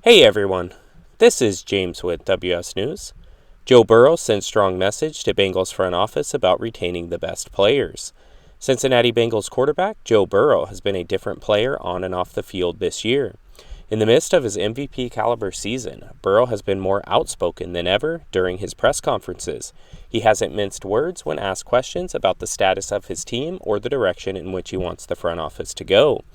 Hey everyone, this is James with WS News. Joe Burrow sent strong message to Bengals front office about retaining the best players. Cincinnati Bengals quarterback Joe Burrow has been a different player on and off the field this year. In the midst of his MVP caliber season, Burrow has been more outspoken than ever during his press conferences. He hasn't minced words when asked questions about the status of his team or the direction in which he wants the front office to go.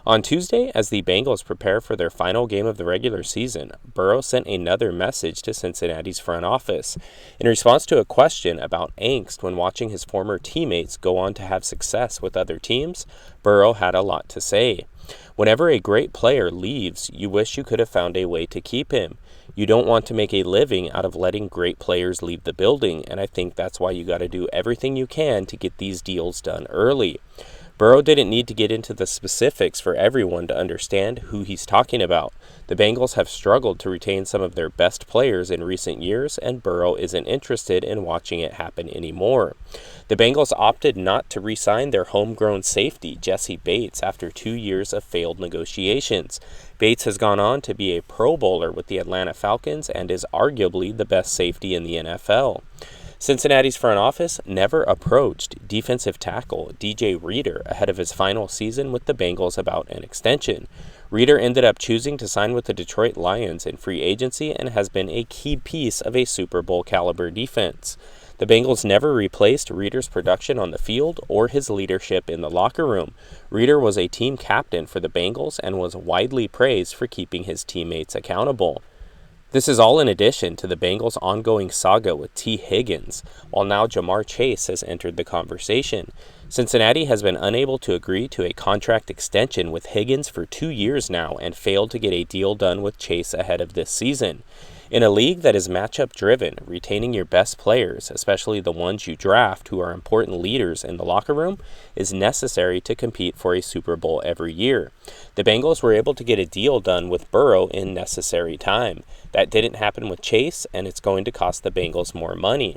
On Tuesday, as the Bengals prepare for their final game of the regular season, Burrow sent another message to Cincinnati's front office. In response to a question about angst when watching his former teammates go on to have success with other teams, Burrow had a lot to say. Whenever a great player leaves, you wish you could have found a way to keep him. You don't want to make a living out of letting great players leave the building, and I think that's why you got to do everything you can to get these deals done early. Burrow didn't need to get into the specifics for everyone to understand who he's talking about. The Bengals have struggled to retain some of their best players in recent years, and Burrow isn't interested in watching it happen anymore. The Bengals opted not to re-sign their homegrown safety, Jesse Bates, after 2 years of failed negotiations. Bates has gone on to be a Pro Bowler with the Atlanta Falcons and is arguably the best safety in the NFL. Cincinnati's front office never approached defensive tackle DJ Reader ahead of his final season with the Bengals about an extension. Reader ended up choosing to sign with the Detroit Lions in free agency and has been a key piece of a Super Bowl caliber defense. The Bengals never replaced Reader's production on the field or his leadership in the locker room. Reader was a team captain for the Bengals and was widely praised for keeping his teammates accountable. This is all in addition to the Bengals' ongoing saga with T. Higgins, while now Jamar Chase has entered the conversation. Cincinnati has been unable to agree to a contract extension with Higgins for 2 years now and failed to get a deal done with Chase ahead of this season. In a league that is matchup-driven, retaining your best players, especially the ones you draft who are important leaders in the locker room, is necessary to compete for a Super Bowl every year. The Bengals were able to get a deal done with Burrow in necessary time. That didn't happen with Chase, and it's going to cost the Bengals more money.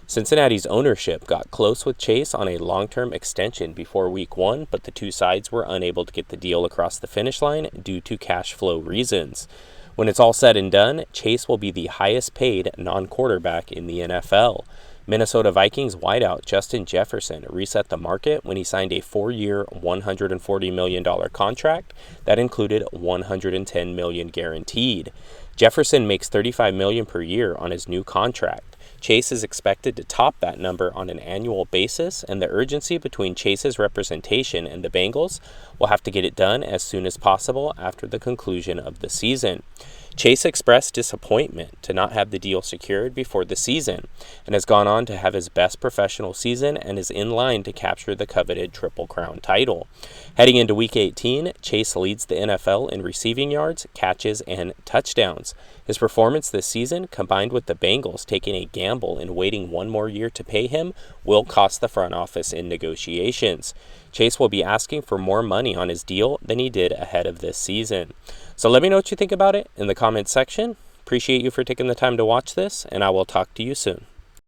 Cincinnati's ownership got close with Chase on a long-term extension before Week 1, but the two sides were unable to get the deal across the finish line due to cash flow reasons. When it's all said and done, Chase will be the highest paid non-quarterback in the NFL. Minnesota Vikings wideout Justin Jefferson reset the market when he signed a 4-year, $140 million contract that included $110 million guaranteed. Jefferson makes $35 million per year on his new contract. Chase is expected to top that number on an annual basis, and the urgency between Chase's representation and the Bengals will have to get it done as soon as possible after the conclusion of the season. Chase expressed disappointment to not have the deal secured before the season and has gone on to have his best professional season and is in line to capture the coveted Triple Crown title. Heading into Week 18, Chase leads the NFL in receiving yards, catches, and touchdowns. His performance this season, combined with the Bengals taking a gamble and waiting 1 more year to pay him, will cost the front office in negotiations. Chase will be asking for more money on his deal than he did ahead of this season. So let me know what you think about it in the comments section. Appreciate you for taking the time to watch this, and I will talk to you soon.